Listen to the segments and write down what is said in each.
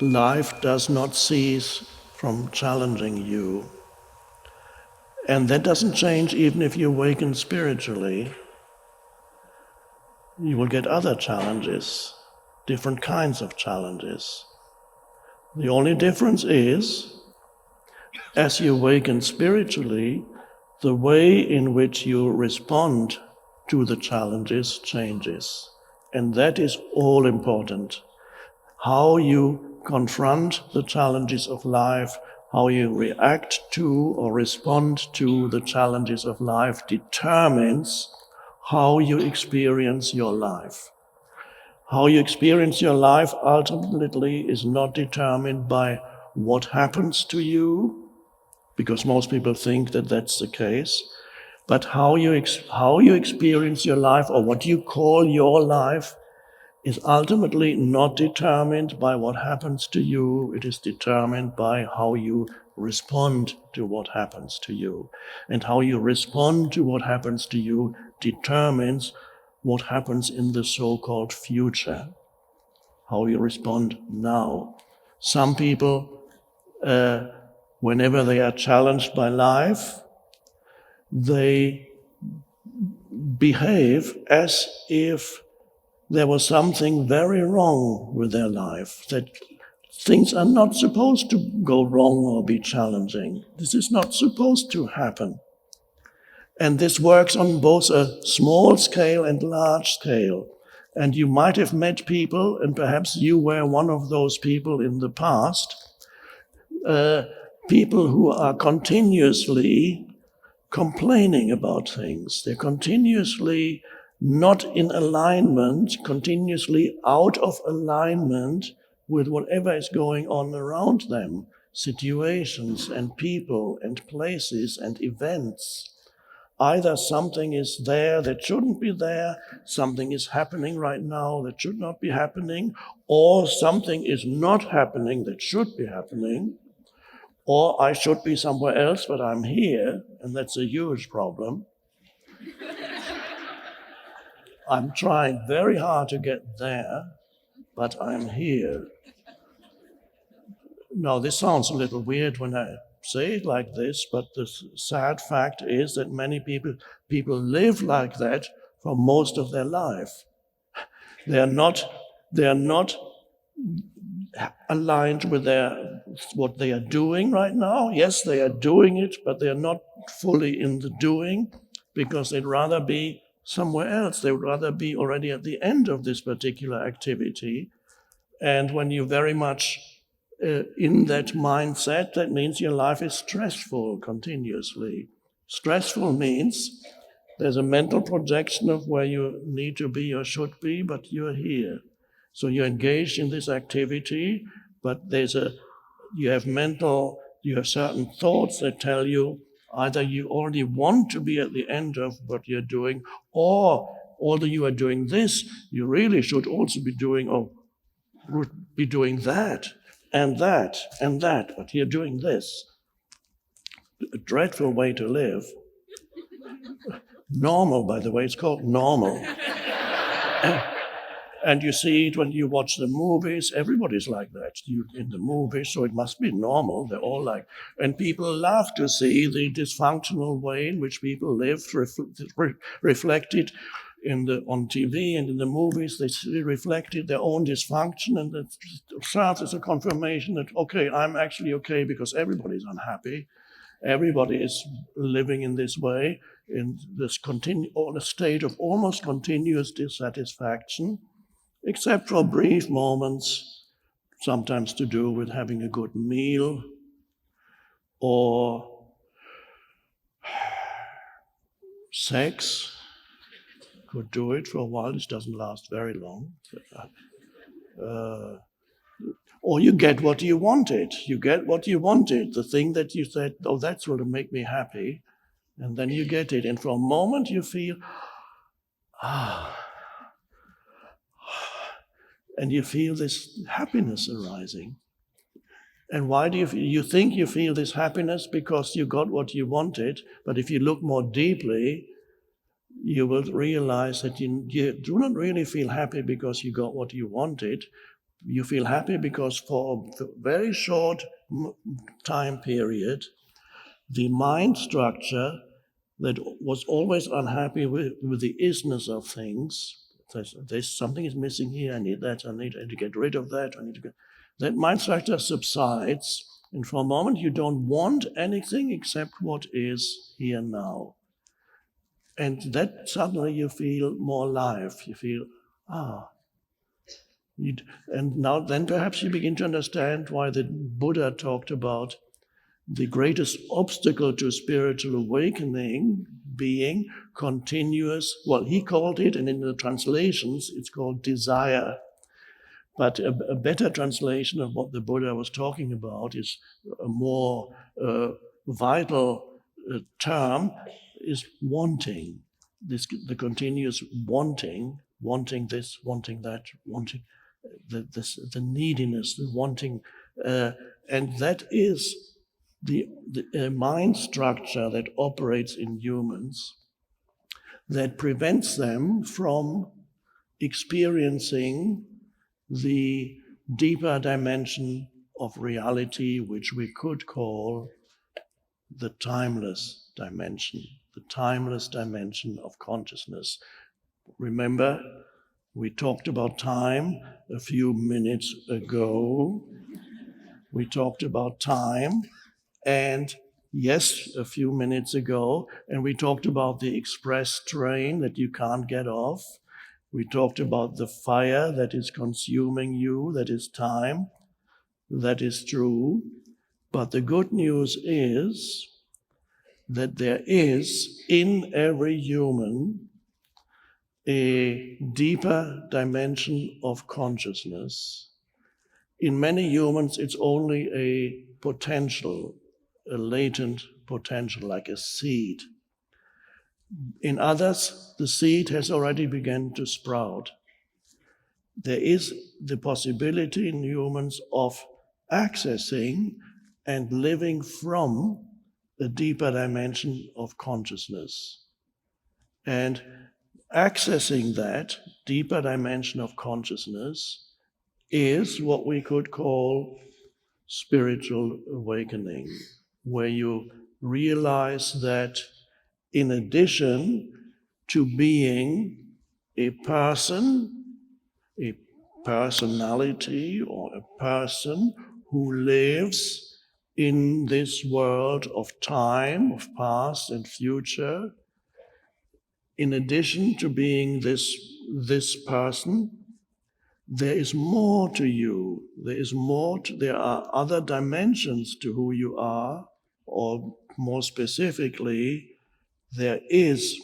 Life does not cease from challenging you. And that doesn't change even if you awaken spiritually. You will get other challenges, different kinds of challenges. The only difference is, as you awaken spiritually, the way in which you respond to the challenges changes. And that is all important. How you confront the challenges of life, how you react to or respond to the challenges of life determines how you experience your life. How you experience your life ultimately is not determined by what happens to you, because most people think that that's the case, but how you experience your life, or what you call your life, is ultimately not determined by what happens to you. It is determined by how you respond to what happens to you. And how you respond to what happens to you determines what happens in the so-called future. How you respond now. Some people, whenever they are challenged by life, they behave as if there was something very wrong with their life, that things are not supposed to go wrong or be challenging. This is not supposed to happen. And this works on both a small scale and large scale. And you might have met people, and perhaps you were one of those people in the past, people who are continuously complaining about things. They're continuously not in alignment, continuously out of alignment with whatever is going on around them, situations and people and places and events. Either something is there that shouldn't be there, something is happening right now that should not be happening, or something is not happening that should be happening, or I should be somewhere else, but I'm here, and that's a huge problem. I'm trying very hard to get there, but I'm here. Now, this sounds a little weird when I say it like this, but the sad fact is that many people live like that for most of their life. They are not aligned with what they are doing right now. Yes, they are doing it, but they are not fully in the doing, because they'd rather be somewhere else. They would rather be already at the end of this particular activity. And when you're very much in that mindset, that means your life is stressful continuously. Stressful means there's a mental projection of where you need to be or should be, but you're here. So you're engaged in this activity, but you have certain thoughts that tell you either you already want to be at the end of what you're doing, or although you are doing this, you really should also be doing that and that and that, but you're doing this. A dreadful way to live. Normal, by the way, it's called normal. And you see it when you watch the movies. Everybody's like that in the movies, so it must be normal. They're all like, and people love to see the dysfunctional way in which people live reflected on TV and in the movies. They see reflected their own dysfunction, and it serves as a confirmation that, okay, I'm actually okay because everybody's unhappy. Everybody is living in this way, in this a state of almost continuous dissatisfaction, except for brief moments, sometimes to do with having a good meal, or sex. Could do it for a while. This doesn't last very long. Or you get what you wanted. You get what you wanted, the thing that you said, oh, that's going to make me happy. And then you get it. And for a moment you feel, and you feel this happiness arising. And why do you think you feel this happiness? Because you got what you wanted. But if you look more deeply, you will realize that you do not really feel happy because you got what you wanted, You feel happy because for a very short time period, the mind structure that was always unhappy with the isness of things, there's something is missing here, I need that, I need to get rid of that, that mind structure subsides, and for a moment you don't want anything except what is here now. And that suddenly you feel more alive, you feel, and now then perhaps you begin to understand why the Buddha talked about the greatest obstacle to spiritual awakening being continuous, well, he called it, and in the translations it's called desire. But a better translation of what the Buddha was talking about is a more vital term, is wanting. The continuous wanting this, wanting that, wanting the neediness, the wanting, and that is the mind structure that operates in humans that prevents them from experiencing the deeper dimension of reality, which we could call the timeless dimension of consciousness. Remember, we talked about time a few minutes ago. We talked about time, and yes, a few minutes ago, and we talked about the express train that you can't get off. We talked about the fire that is consuming you, that is time. That is true. But the good news is that there is in every human a deeper dimension of consciousness. In many humans, it's only a potential, a latent potential, like a seed. In others, the seed has already begun to sprout. There is the possibility in humans of accessing and living from a deeper dimension of consciousness. And accessing that deeper dimension of consciousness is what we could call spiritual awakening, where you realize that in addition to being a person, a personality, or a person who lives in this world of time, of past and future, in addition to being this person, there is more to you. There are other dimensions to who you are, or more specifically, there is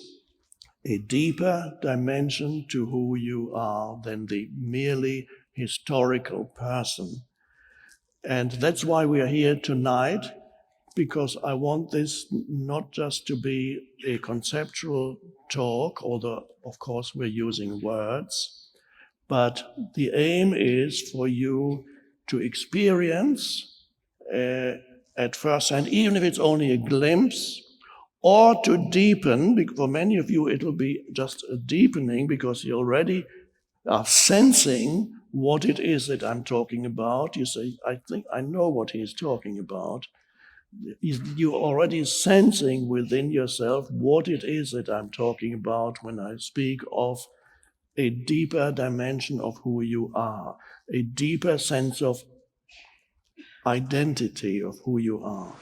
a deeper dimension to who you are than the merely historical person. And that's why we are here tonight, because I want this not just to be a conceptual talk, although of course we're using words, but the aim is for you to experience at first hand, even if it's only a glimpse, or to deepen. For many of you it'll be just a deepening because you already are sensing what it is that I'm talking about. You say, I think I know what he's talking about. You're already sensing within yourself what it is that I'm talking about when I speak of a deeper dimension of who you are, a deeper sense of identity of who you are.